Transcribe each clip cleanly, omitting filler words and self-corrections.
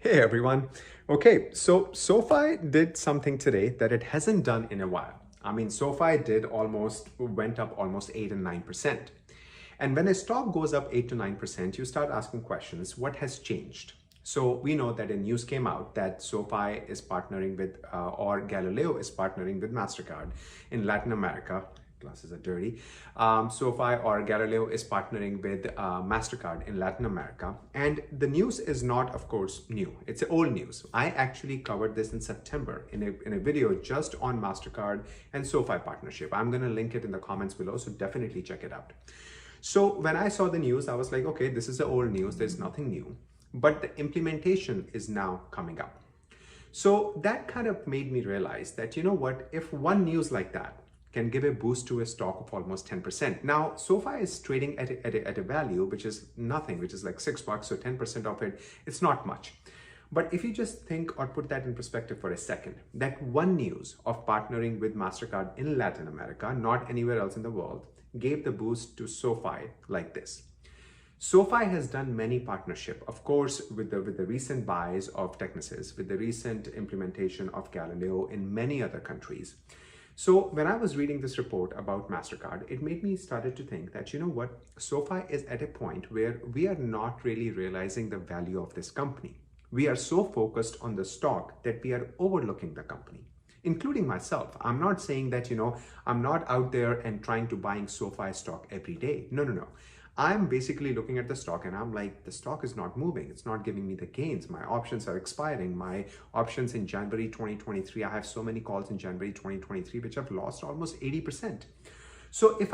Hey everyone. Okay, so SoFi did something today that it hasn't done in a while. I mean, SoFi went up almost 8 and 9%. And when a stock goes up 8 to 9%, you start asking questions, what has changed? So we know that a news came out that SoFi is partnering with, or Galileo is partnering with MasterCard in Latin America. Glasses are dirty. SoFi or Galileo is partnering with MasterCard in Latin America. And the news is not, of course, new. It's old news. I actually covered this in September in a video just on MasterCard and SoFi partnership. I'm going to link it in the comments below, so definitely check it out. So when I saw the news, I was like, okay, this is the old news. There's nothing new. But the implementation is now coming up. So that kind of made me realize that, you know what, if one news like that can give a boost to a stock of almost 10%. Now, SoFi is trading at a value which is nothing, which is like $6, so 10% of it, it's not much. But if you just think or put that in perspective for a second, that one news of partnering with MasterCard in Latin America, not anywhere else in the world, gave the boost to SoFi like this. SoFi has done many partnership, of course, with the recent buys of Technisys, with the recent implementation of Galileo in many other countries. So when I was reading this report about MasterCard, it made me started to think that, you know what, SoFi is at a point where we are not really realizing the value of this company. We are so focused on the stock that we are overlooking the company, including myself. I'm not saying that, you know, I'm not out there and trying to buying SoFi stock every day. No, no, no. I'm basically looking at the stock and I'm like, the stock is not moving. It's not giving me the gains. My options are expiring. My options in January 2023, I have so many calls in January 2023, which have lost almost 80%. So if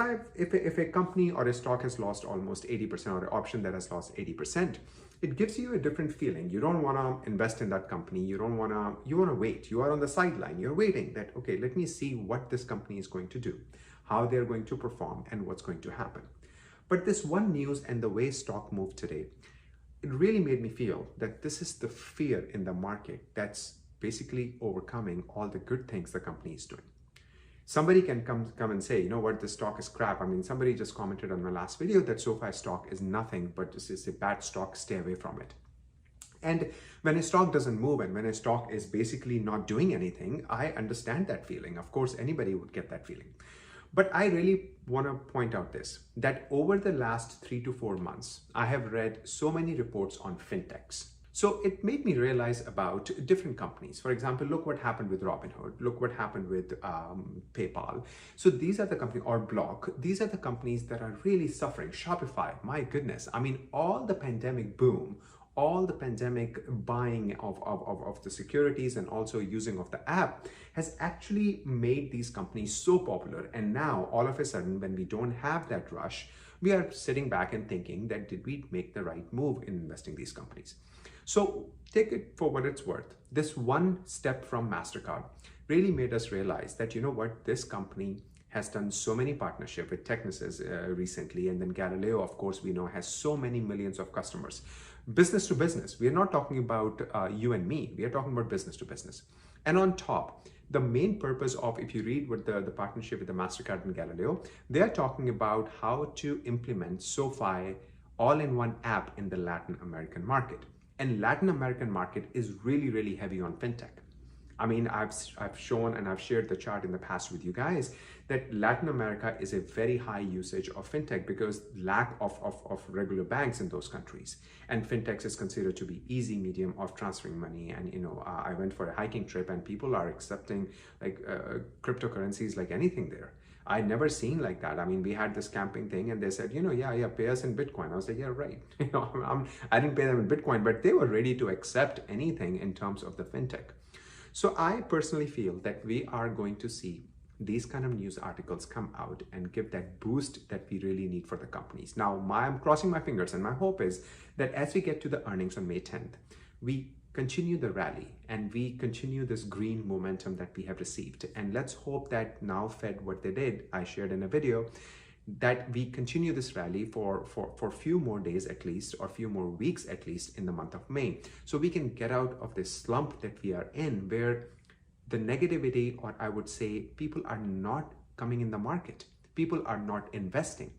a company or a stock has lost almost 80% or an option that has lost 80%, it gives you a different feeling. You don't want to invest in that company. You want to wait. You are on the sideline. You're waiting that, okay, let me see what this company is going to do, how they're going to perform and what's going to happen. But this one news and the way stock moved today, it really made me feel that this is the fear in the market that's basically overcoming all the good things the company is doing. Somebody can come and say, you know what, this stock is crap. I mean, somebody just commented on my last video that SoFi stock is nothing, but this is a bad stock, stay away from it. And when a stock doesn't move and when a stock is basically not doing anything, I understand that feeling. Of course, anybody would get that feeling. But I really want to point out this, that over the last 3 to 4 months, I have read so many reports on fintechs. So it made me realize about different companies. For example, look what happened with Robinhood. Look what happened with PayPal. So these are the companies, or Block. These are the companies that are really suffering. Shopify, my goodness. I mean, all the pandemic boom, all the pandemic buying of the securities and also using of the app has actually made these companies so popular. And now all of a sudden, when we don't have that rush, we are sitting back and thinking that did we make the right move in investing these companies? So take it for what it's worth. This one step from MasterCard really made us realize that, you know what, this company has done so many partnerships with Technisys recently, and then Galileo, of course, we know has so many millions of customers. Business to business, we are not talking about you and me, we are talking about business to business. And on top, the main purpose of, if you read what the partnership with the MasterCard and Galileo, they are talking about how to implement SoFi all-in-one app in the Latin American market. And Latin American market is really, really heavy on fintech. I mean, I've shown and I've shared the chart in the past with you guys that Latin America is a very high usage of fintech because lack of regular banks in those countries. And fintech is considered to be easy medium of transferring money. And, you know, I went for a hiking trip and people are accepting like cryptocurrencies like anything there. I never seen like that. I mean, we had this camping thing and they said, you know, yeah, pay us in Bitcoin. I was like, yeah, right. You know, I didn't pay them in Bitcoin, but they were ready to accept anything in terms of the fintech. So I personally feel that we are going to see these kind of news articles come out and give that boost that we really need for the companies. Now, I'm crossing my fingers and my hope is that as we get to the earnings on May 10th, we continue the rally and we continue this green momentum that we have received. And let's hope that now Fed, what they did, I shared in a video, that we continue this rally for a few more days at least, or a few more weeks at least in the month of May. So we can get out of this slump that we are in where the negativity, or I would say people are not coming in the market. People are not investing.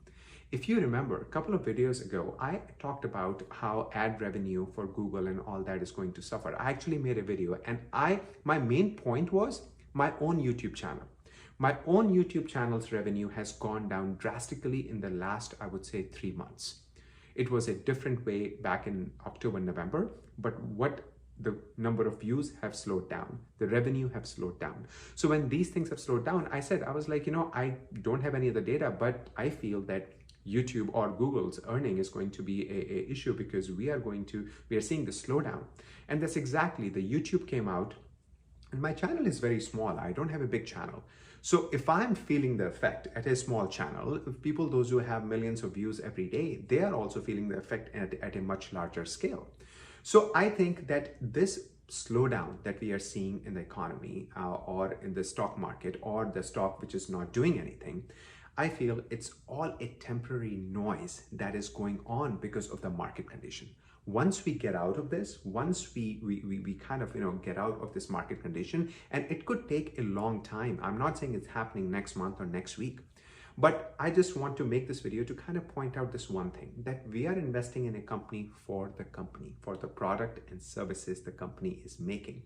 If you remember, a couple of videos ago, I talked about how ad revenue for Google and all that is going to suffer. I actually made a video, and my main point was my own YouTube channel. My own YouTube channel's revenue has gone down drastically in the last, I would say, 3 months. It was a different way back in October, November, but the number of views have slowed down. The revenue have slowed down. So when these things have slowed down, I was like, I don't have any of the data, but I feel that YouTube or Google's earning is going to be a issue because we are seeing the slowdown. And that's exactly, the YouTube came out, and my channel is very small. I don't have a big channel. So if I'm feeling the effect at a small channel, people, those who have millions of views every day, they are also feeling the effect at a much larger scale. So I think that this slowdown that we are seeing in the economy or in the stock market or the stock which is not doing anything, I feel it's all a temporary noise that is going on because of the market condition. Once we get out of this, once we kind of, get out of this market condition, and it could take a long time. I'm not saying it's happening next month or next week, but I just want to make this video to kind of point out this one thing, that we are investing in a company, for the product and services the company is making.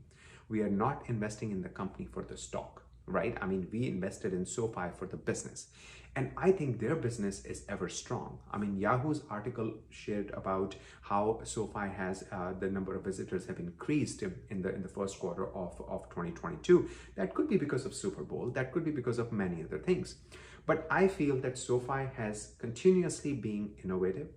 We are not investing in the company for the stock, right? I mean, we invested in SoFi for the business. And I think their business is ever strong. I mean, Yahoo's article shared about how SoFi has the number of visitors have increased in the first quarter of 2022. That could be because of Super Bowl. That could be because of many other things. But I feel that SoFi has continuously been innovative.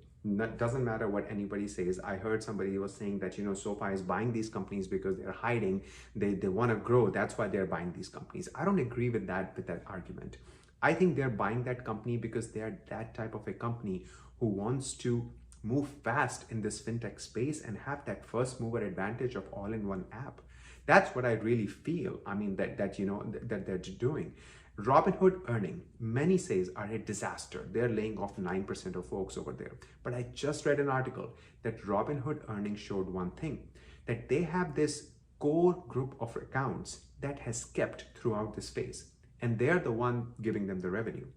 Doesn't matter what anybody says. I heard somebody was saying that, SoFi is buying these companies because they're hiding. They want to grow. That's why they're buying these companies. I don't agree with that argument. I think they're buying that company because they are that type of a company who wants to move fast in this fintech space and have that first mover advantage of all-in-one app. That's what I really feel. I mean, that they're doing. Robinhood earning, many says, are a disaster. They're laying off 9% of folks over there. But I just read an article that Robinhood earnings showed one thing, that they have this core group of accounts that has kept throughout this phase. And they're the one giving them the revenue.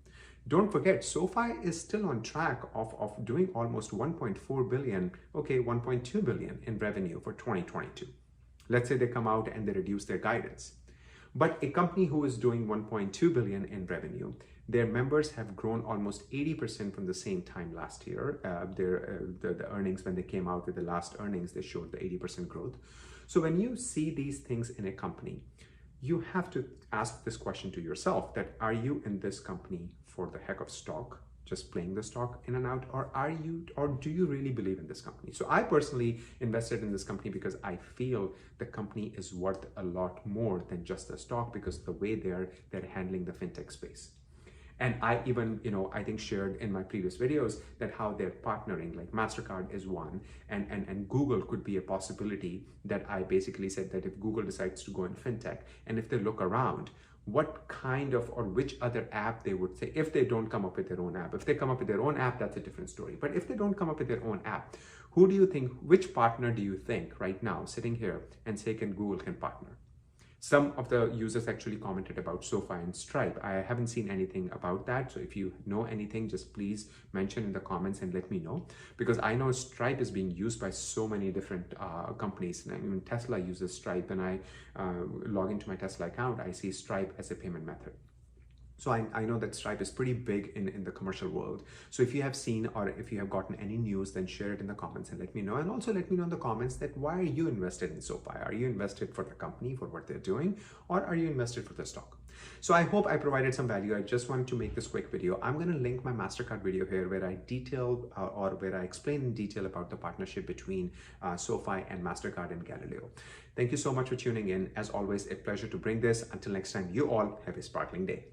Don't forget, SoFi is still on track of doing almost 1.4 billion, 1.2 billion in revenue for 2022. Let's say they come out and they reduce their guidance. But a company who is doing 1.2 billion in revenue, their members have grown almost 80% from the same time last year. The earnings, when they came out with the last earnings, they showed the 80% growth. So when you see these things in a company, you have to ask this question to yourself, that are you in this company for the heck of stock, just playing the stock in and out, or do you really believe in this company? So I personally invested in this company because I feel the company is worth a lot more than just the stock, because the way they're handling the fintech space. And I even, I think shared in my previous videos that how they're partnering, like MasterCard is one, and Google could be a possibility. That I basically said that if Google decides to go in fintech, and if they look around, what kind of, or which other app they would say, if they don't come up with their own app. If they come up with their own app, that's a different story. But if they don't come up with their own app, who do you think, which partner do you think right now, sitting here, and say, Google can partner? Some of the users actually commented about SoFi and Stripe. I haven't seen anything about that. So if you know anything, just please mention in the comments and let me know. Because I know Stripe is being used by so many different companies. And even Tesla uses Stripe. When I log into my Tesla account, I see Stripe as a payment method. So I know that Stripe is pretty big in the commercial world. So if you have seen, or if you have gotten any news, then share it in the comments and let me know. And also let me know in the comments that why are you invested in SoFi? Are you invested for the company, for what they're doing, or are you invested for the stock? So I hope I provided some value. I just wanted to make this quick video. I'm going to link my MasterCard video here where I detail or where I explain in detail about the partnership between SoFi and MasterCard and Galileo. Thank you so much for tuning in. As always, a pleasure to bring this. Until next time, you all have a sparkling day.